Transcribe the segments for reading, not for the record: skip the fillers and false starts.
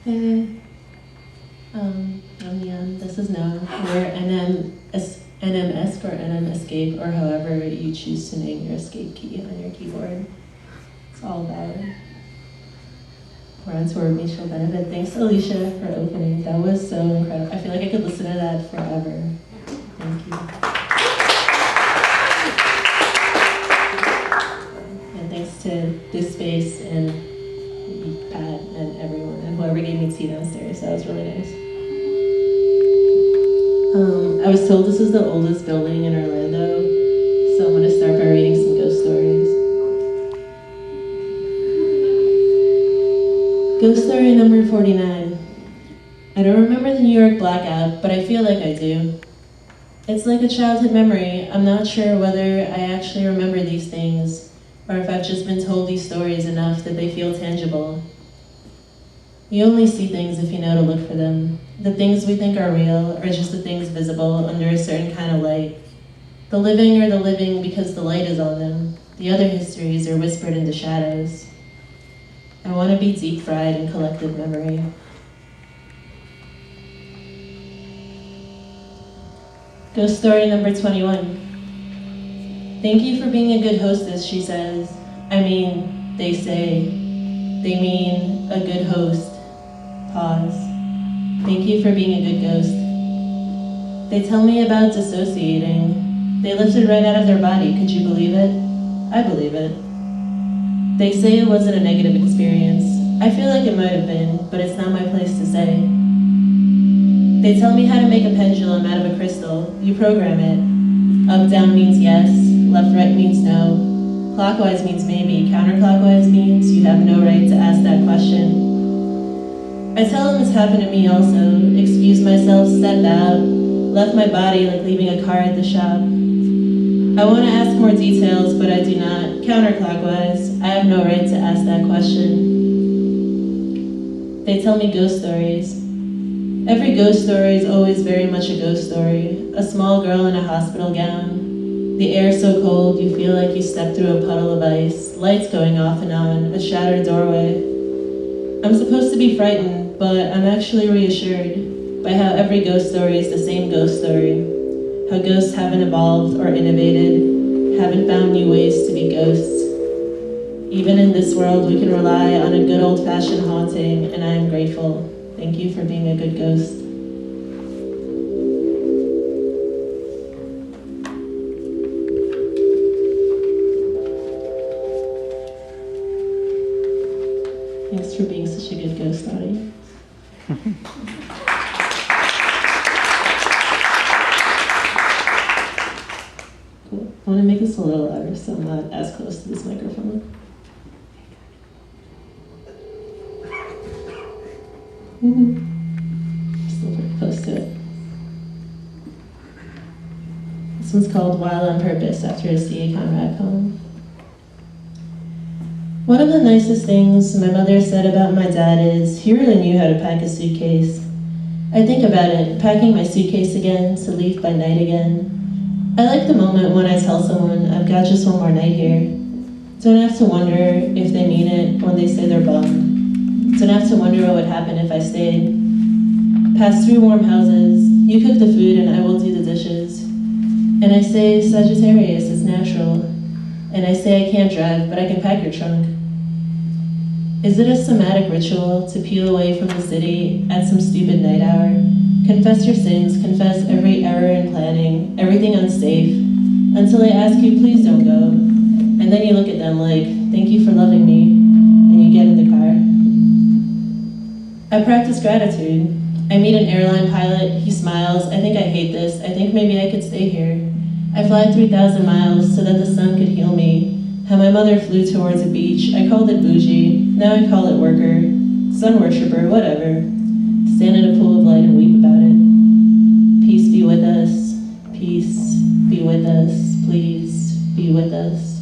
Hey, I'm Neon. This is Noah. We're NM Esque or NM Escape, or however you choose to name your escape key on your keyboard. It's all valid. We're on tour with Mutual Benefit. Thanks, Alicia, for opening. That was so incredible. I feel like I could listen to that forever. Thank you. And thanks to this space and Pat and everyone and whoever gave me tea downstairs. That was really nice. I was told this is the oldest building in Orlando, so I'm going to start by reading some ghost stories. Ghost story number 49. I don't remember the New York blackout, but I feel like I do. It's like a childhood memory. I'm not sure whether I actually remember these things, or if I've just been told these stories enough that they feel tangible. You only see things if you know to look for them. The things we think are real are just the things visible under a certain kind of light. The living are the living because the light is on them. The other histories are whispered into shadows. I want to be deep fried in collective memory. Ghost story number 21. Thank you for being a good hostess, she says. I mean, they say. They mean a good host. Pause. Thank you for being a good ghost. They tell me about dissociating. They lifted right out of their body. Could you believe it? I believe it. They say it wasn't a negative experience. I feel like it might have been, but it's not my place to say. They tell me how to make a pendulum out of a crystal. You program it. Up, down means yes. Left, right means no. Clockwise means maybe. Counterclockwise means you have no right to ask that question. I tell them it's happened to me also. Excuse myself, stepped out, left my body like leaving a car at the shop. I want to ask more details, but I do not. Counterclockwise, I have no right to ask that question. They tell me ghost stories. Every ghost story is always very much a ghost story. A small girl in a hospital gown. The air so cold, you feel like you stepped through a puddle of ice. Lights going off and on, a shattered doorway. I'm supposed to be frightened, but I'm actually reassured by how every ghost story is the same ghost story. How ghosts haven't evolved or innovated, haven't found new ways to be ghosts. Even in this world, we can rely on a good old-fashioned haunting, and I am grateful. Thank you for being a good ghost. Thanks for being such a good ghost audience. Cool. I want to make this a little louder so I'm not as close to this microphone. Still pretty close to it. This one's called Wild on Purpose after a C.A. Conrad poem. One of the nicest things my mother said about my dad is he really knew how to pack a suitcase. I think about it, packing my suitcase again to leave by night again. I like the moment when I tell someone I've got just one more night here. Don't have to wonder if they mean it when they say they're bummed. Don't have to wonder what would happen if I stayed. Pass through warm houses, you cook the food and I will do the dishes. And I say Sagittarius is natural. And I say I can't drive, but I can pack your trunk. Is it a somatic ritual to peel away from the city at some stupid night hour? Confess your sins, confess every error in planning, everything unsafe, until I ask you, please don't go. And then you look at them like, thank you for loving me, and you get in the car. I practice gratitude. I meet an airline pilot, he smiles, I think I hate this, I think maybe I could stay here. I fly 3,000 miles so that the sun could heal me. How my mother flew towards a beach, I called it bougie, now I call it worker, sun worshiper, whatever. Stand in a pool of light and weep about it. Peace be with us, peace be with us, please be with us.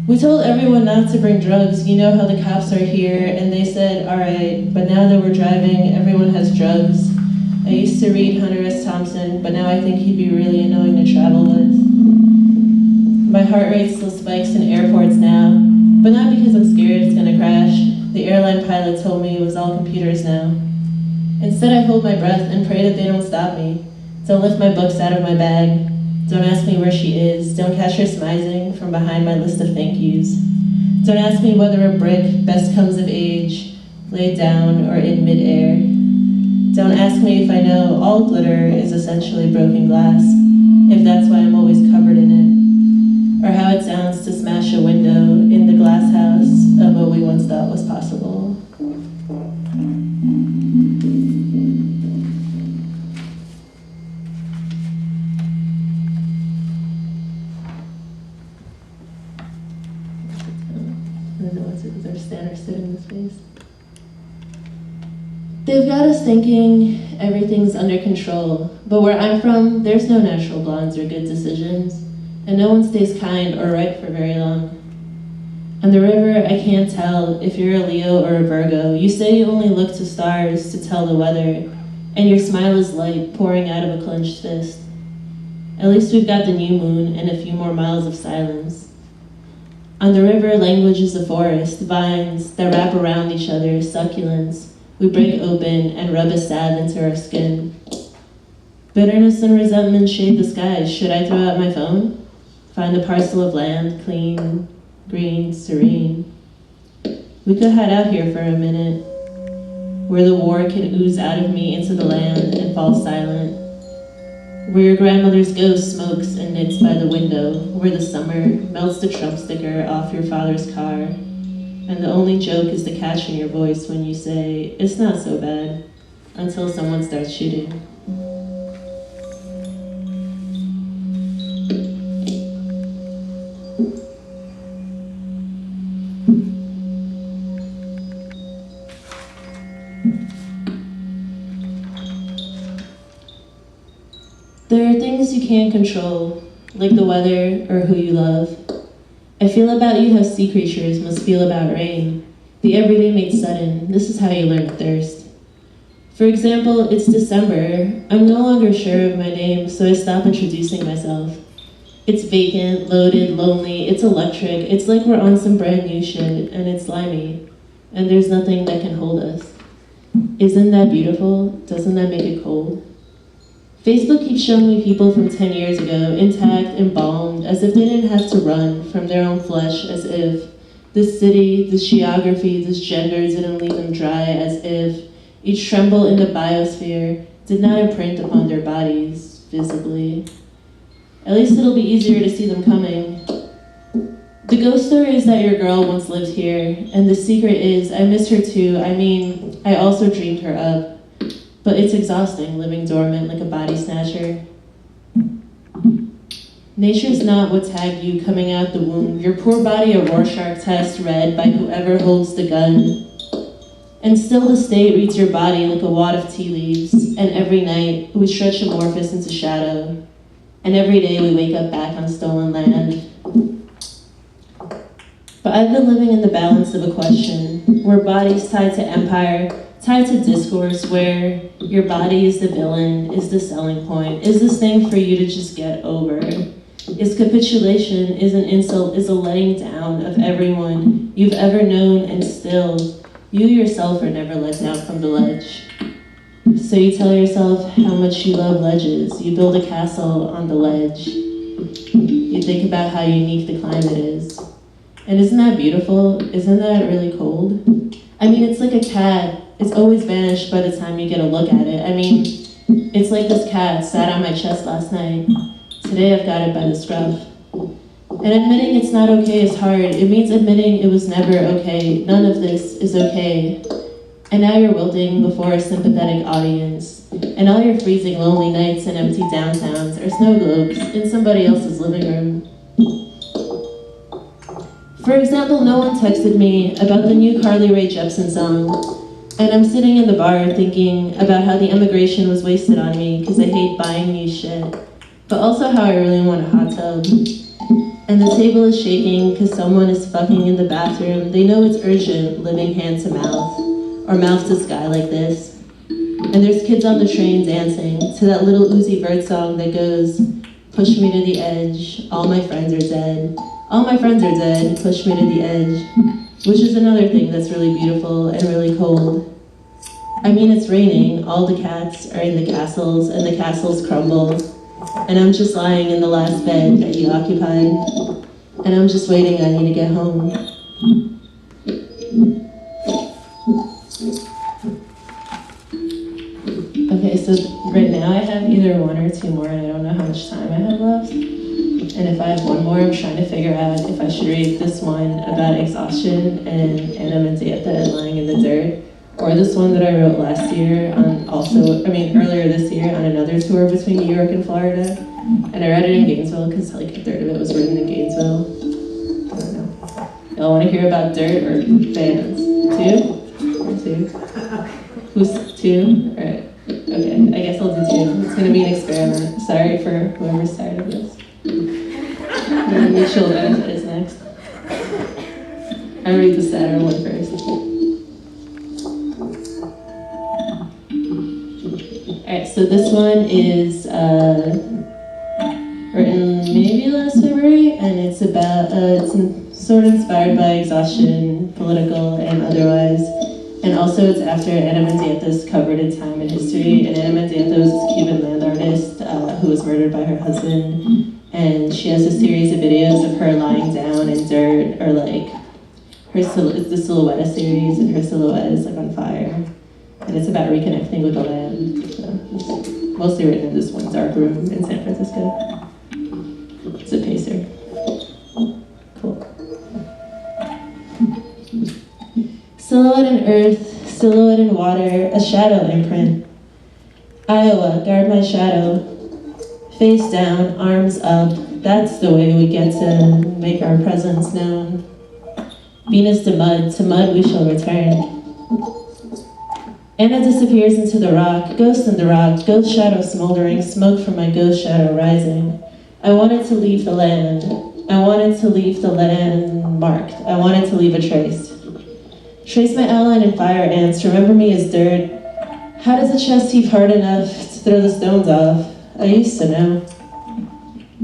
We told everyone not to bring drugs. You know how the cops are here, and they said, all right, but now that we're driving, everyone has drugs. I used to read Hunter S. Thompson, but now I think he'd be really annoying to travel with. My heart rate still spikes in airports now, but not because I'm scared it's gonna crash. The airline pilot told me it was all computers now. Instead, I hold my breath and pray that they don't stop me. Don't lift my books out of my bag. Don't ask me where she is. Don't catch her smizing from behind my list of thank yous. Don't ask me whether a brick best comes of age, laid down or in midair. Don't ask me if I know all glitter is essentially broken glass, if that's why I'm always covered in it, or how it sounds to smash a window in the glass house of what we once thought was possible. I don't know what's it, is there stand or sit in this space? They've got us thinking everything's under control, but where I'm from, there's no natural blondes or good decisions, and no one stays kind or right for very long. On the river, I can't tell if you're a Leo or a Virgo. You say you only look to stars to tell the weather, and your smile is light pouring out of a clenched fist. At least we've got the new moon and a few more miles of silence. On the river, language is a forest, vines that wrap around each other, succulents. We break open and rub a salve into our skin. Bitterness and resentment shade the skies. Should I throw out my phone? Find a parcel of land, clean, green, serene. We could hide out here for a minute, where the war can ooze out of me into the land and fall silent. Where your grandmother's ghost smokes and knits by the window, where the summer melts the Trump sticker off your father's car, and the only joke is the catch in your voice when you say, it's not so bad, until someone starts shooting. There are things you can't control, like the weather or who you love. I feel about you how sea creatures must feel about rain. The everyday made sudden, this is how you learn thirst. For example, it's December. I'm no longer sure of my name, so I stop introducing myself. It's vacant, loaded, lonely, it's electric. It's like we're on some brand new shit, and it's slimy, and there's nothing that can hold us. Isn't that beautiful? Doesn't that make it cold? Facebook keeps showing me people from 10 years ago, intact, embalmed, as if they didn't have to run from their own flesh, as if this city, this geography, this gender didn't leave them dry, as if each tremble in the biosphere did not imprint upon their bodies, visibly. At least it'll be easier to see them coming. The ghost story is that your girl once lived here, and the secret is I miss her too. I mean, I also dreamed her up. But it's exhausting living dormant like a body snatcher. Nature's not what tagged you coming out the womb. Your poor body a Rorschach test read by whoever holds the gun. And still the state reads your body like a wad of tea leaves. And every night we stretch amorphous into shadow. And every day we wake up back on stolen land. But I've been living in the balance of a question, where bodies tied to empire, tied to discourse, where your body is the villain, is the selling point, is this thing for you to just get over. Is capitulation, is an insult, is a letting down of everyone you've ever known, and still, you yourself are never let down from the ledge. So you tell yourself how much you love ledges. You build a castle on the ledge. You think about how unique the climate is. And isn't that beautiful? Isn't that really cold? I mean, it's like a cat. It's always vanished by the time you get a look at it. I mean, it's like this cat sat on my chest last night. Today I've got it by the scruff. And admitting it's not okay is hard. It means admitting it was never okay. None of this is okay. And now you're wilting before a sympathetic audience. And all your freezing lonely nights and empty downtowns are snow globes in somebody else's living room. For example, no one texted me about the new Carly Rae Jepsen song. And I'm sitting in the bar thinking about how the emigration was wasted on me because I hate buying new shit, but also how I really want a hot tub. And the table is shaking because someone is fucking in the bathroom. They know it's urgent, living hand to mouth, or mouth to sky like this. And there's kids on the train dancing to that little Uzi Vert song that goes, push me to the edge, all my friends are dead. All my friends are dead, push me to the edge. which is another thing that's really beautiful and really cold. I mean, it's raining, all the cats are in the castles, and the castles crumble, and I'm just lying in the last bed that you occupied, and I'm just waiting on you to get home. Okay, so right now I have either one or two more, and I don't know how much time I have left. And if I have one more, I'm trying to figure out if I should read this one about exhaustion and animadieta and lying in the dirt, or this one that I wrote last year on earlier this year on another tour between New York and Florida. And I read it in Gainesville because like a third of it was written in Gainesville. I don't know. Y'all want to hear about dirt or bands? Two? Who's two? All right. Okay, I guess I'll do two. It's gonna be an experiment. Sorry for whoever's tired of this. The children is next. I'll read the sadder one first. Alright, so this one is written maybe last February, and it's about, it's sort of inspired by exhaustion, political and otherwise. And also it's after Ana Mendieta's covered in time and history. And Ana Mendieta was this Cuban land artist who was murdered by her husband. And she has a series of videos of her lying down in dirt, or like, it's the Silhouette series, and her silhouette is like on fire. And it's about reconnecting with the land. So it's mostly written in this one dark room in San Francisco. It's a pacer. Cool. Silhouette in earth, silhouette in water, a shadow imprint. Iowa, guard my shadow. Face down, arms up, that's the way we get to make our presence known. Venus to mud we shall return. Anna disappears into the rock, ghost in the rock, ghost shadow smoldering, smoke from my ghost shadow rising. I wanted to leave the land. I wanted to leave the land marked. I wanted to leave a trace. Trace my outline in fire ants, remember me as dirt. How does a chest heave hard enough to throw the stones off? I used to know.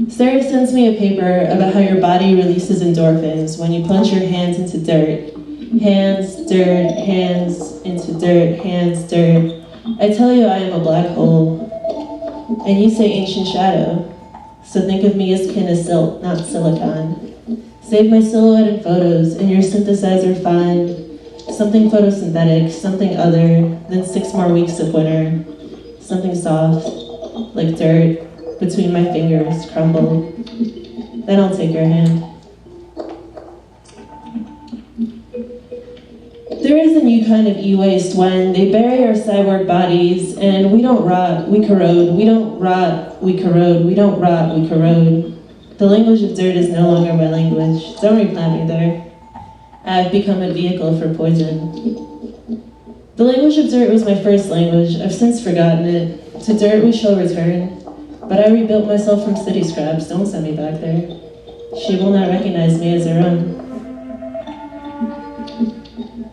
Sarah sends me a paper about how your body releases endorphins when you plunge your hands into dirt. Hands, dirt, hands, into dirt, hands, dirt. I tell you I am a black hole. And you say ancient shadow. So think of me as kin as silt, not silicon. Save my silhouette in photos, and your synthesizer find something photosynthetic, something other than 6 more weeks of winter. Something soft, like dirt, between my fingers, crumble. Then I'll take your hand. There is a new kind of e-waste when they bury our cyborg bodies and we don't rot, we corrode. We don't rot, we corrode. We don't rot, we corrode. The language of dirt is no longer my language. Don't replant me there. I've become a vehicle for poison. The language of dirt was my first language. I've since forgotten it. To dirt we shall return. But I rebuilt myself from city scraps. Don't send me back there. She will not recognize me as her own.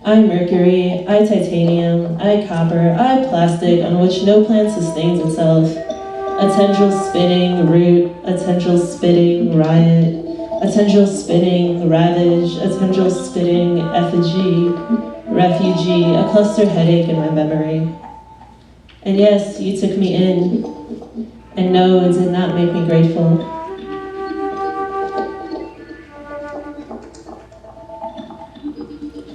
I mercury, I titanium, I copper, I plastic on which no plant sustains itself. A tendril spinning root, a tendril spitting riot, a tendril spinning ravage, a tendril spitting effigy, refugee, a cluster headache in my memory. And yes, you took me in, and no, it did not make me grateful.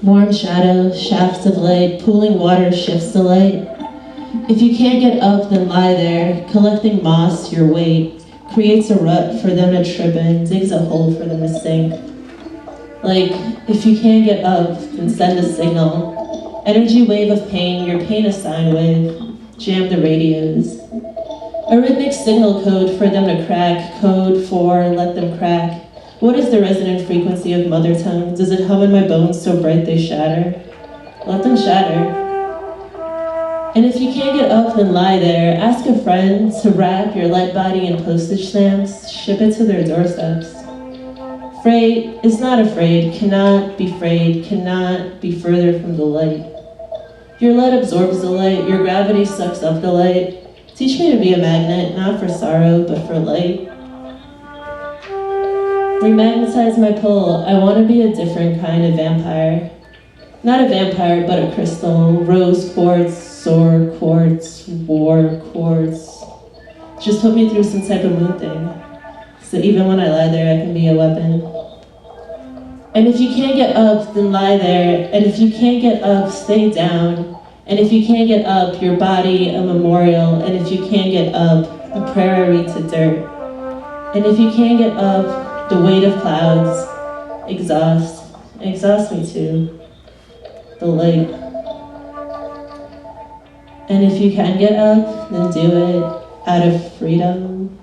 Warm shadow, shafts of light, pooling water shifts the light. If you can't get up, then lie there, collecting moss, your weight, creates a rut for them to trip in, digs a hole for them to sink. Like, if you can't get up, then send a signal. Energy wave of pain, your pain a sine wave, jam the radios. A rhythmic signal code for them to crack, code for let them crack. What is the resonant frequency of mother tongue? Does it hum in my bones so bright they shatter? Let them shatter. And if you can't get up, then lie there. Ask a friend to wrap your light body in postage stamps, ship it to their doorsteps. Freight is not afraid, cannot be frayed, cannot be further from the light. Your light absorbs the light, your gravity sucks up the light. Teach me to be a magnet, not for sorrow, but for light. Remagnetize my pull. I want to be a different kind of vampire. Not a vampire, but a crystal. Rose quartz, sword quartz, war quartz. Just put me through some type of moon thing. So even when I lie there, I can be a weapon. And if you can't get up, then lie there. And if you can't get up, stay down. And if you can't get up, your body a memorial. And if you can't get up, a prairie to dirt. And if you can't get up, the weight of clouds, exhaust me too, the light. And if you can get up, then do it out of freedom.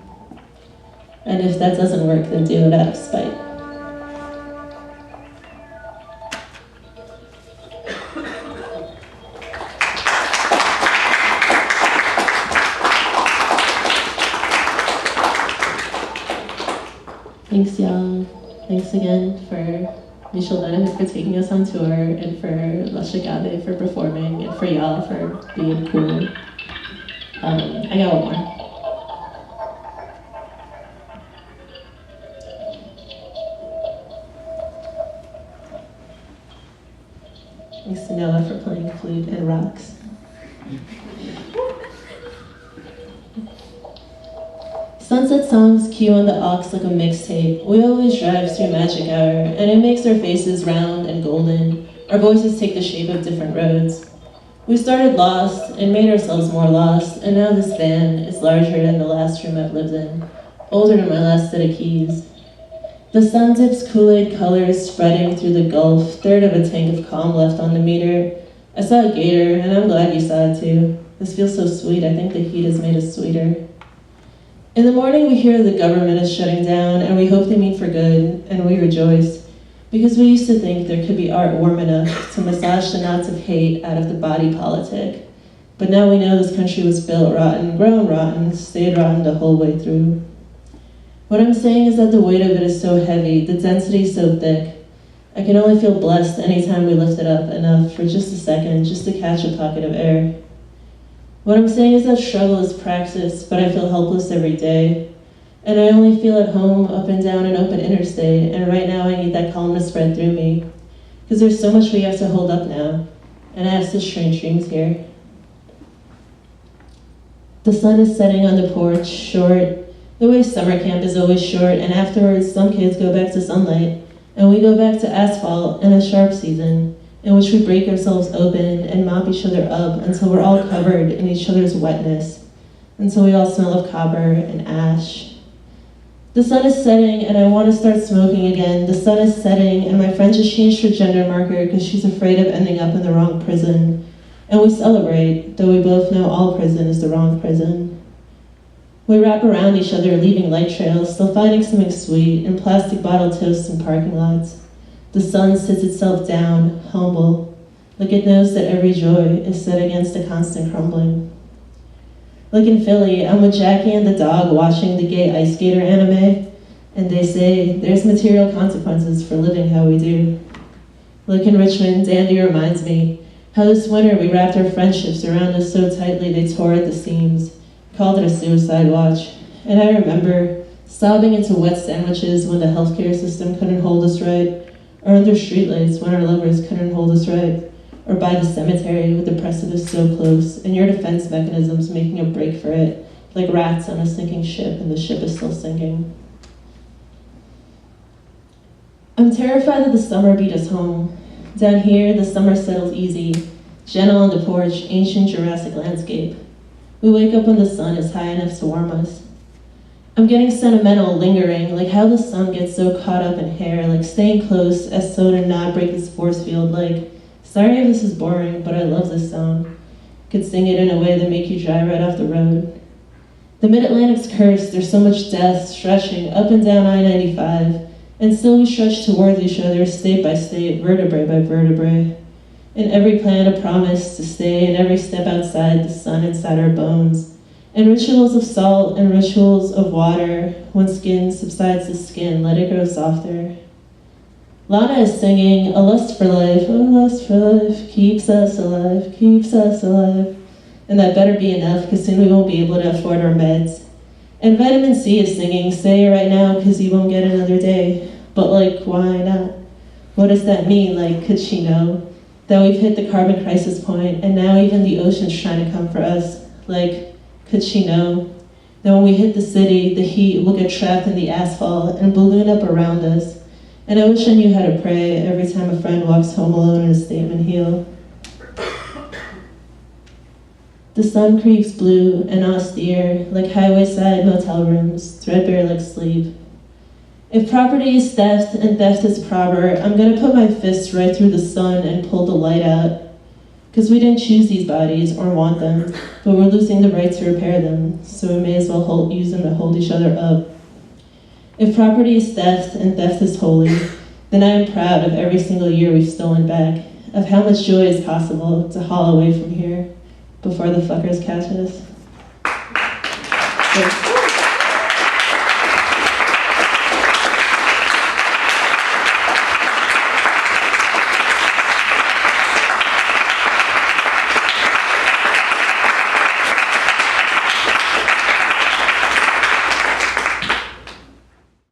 And if that doesn't work, then do it out of spite. Thanks, y'all. Thanks again for Michel Benedict for taking us on tour, and for Lush Agave for performing, and for y'all for being cool. I got one more. Thanks to Noah for playing flute and rocks. Sunset songs cue on the aux like a mixtape. We always drive through magic hour, and it makes our faces round and golden. Our voices take the shape of different roads. We started lost and made ourselves more lost, and now this van is larger than the last room I've lived in, older than my last set of keys. The sun dips Kool-Aid colors spreading through the gulf, third of a tank of calm left on the meter. I saw a gator, and I'm glad you saw it too. This feels so sweet. I think the heat has made us sweeter. In the morning, we hear the government is shutting down, and we hope they mean for good, and we rejoice, because we used to think there could be art warm enough to massage the knots of hate out of the body politic. But now we know this country was built rotten, grown rotten, stayed rotten the whole way through. What I'm saying is that the weight of it is so heavy, the density so thick. I can only feel blessed anytime we lift it up enough for just a second, just to catch a pocket of air. What I'm saying is that struggle is praxis, but I feel helpless every day. And I only feel at home up and down an open interstate, and right now I need that calm to spread through me. Because there's so much we have to hold up now, and I have such strange dreams here. The sun is setting on the porch, short, the way summer camp is always short, and afterwards some kids go back to sunlight, and we go back to asphalt and a sharp season, in which we break ourselves open and mop each other up until we're all covered in each other's wetness, until we all smell of copper and ash. The sun is setting and I want to start smoking again. The sun is setting and my friend just changed her gender marker because she's afraid of ending up in the wrong prison. And we celebrate, though we both know all prison is the wrong prison. We wrap around each other, leaving light trails, still finding something sweet in plastic bottle toasts in parking lots. The sun sits itself down, humble, like it knows that every joy is set against a constant crumbling. Like in Philly, I'm with Jackie and the dog watching the gay ice skater anime, and they say there's material consequences for living how we do. Like in Richmond, Dandy reminds me how this winter we wrapped our friendships around us so tightly they tore at the seams, called it a suicide watch. And I remember sobbing into wet sandwiches when the healthcare system couldn't hold us right, or under streetlights when our lovers couldn't hold us right, or by the cemetery with the precipice so close, and your defense mechanisms making a break for it, like rats on a sinking ship, and the ship is still sinking. I'm terrified that the summer beat us home. Down here, the summer settles easy, gentle on the porch, ancient Jurassic landscape. We wake up when the sun is high enough to warm us. I'm getting sentimental, lingering, like how the sun gets so caught up in hair, like staying close as so to not break this force field, like, sorry if this is boring, but I love this song. Could sing it in a way that make you drive right off the road. The Mid-Atlantic's cursed, there's so much death stretching up and down I-95, and still we stretch towards each other, state by state, vertebrae by vertebrae. In every plan a promise to stay, in every step outside the sun inside our bones. And rituals of salt and rituals of water, when skin subsides the skin, let it grow softer. Lana is singing, a lust for life, oh lust for life, keeps us alive, keeps us alive. And that better be enough, because soon we won't be able to afford our meds. And Vitamin C is singing, say it right now, because you won't get another day. But like, why not? What does that mean? Like, could she know that we've hit the carbon crisis point and now even the ocean's trying to come for us? Like, could she know that when we hit the city, the heat will get trapped in the asphalt and balloon up around us? And I wish I knew how to pray every time a friend walks home alone in a statement heel. The sun creeps blue and austere, like highway-side motel rooms, threadbare like sleep. If property is theft and theft is proper, I'm gonna put my fists right through the sun and pull the light out. Because we didn't choose these bodies or want them, but we're losing the right to repair them, so we may as well use them to hold each other up. If property is theft and theft is holy, then I am proud of every single year we've stolen back, of how much joy is possible to haul away from here before the fuckers catch us. Thanks.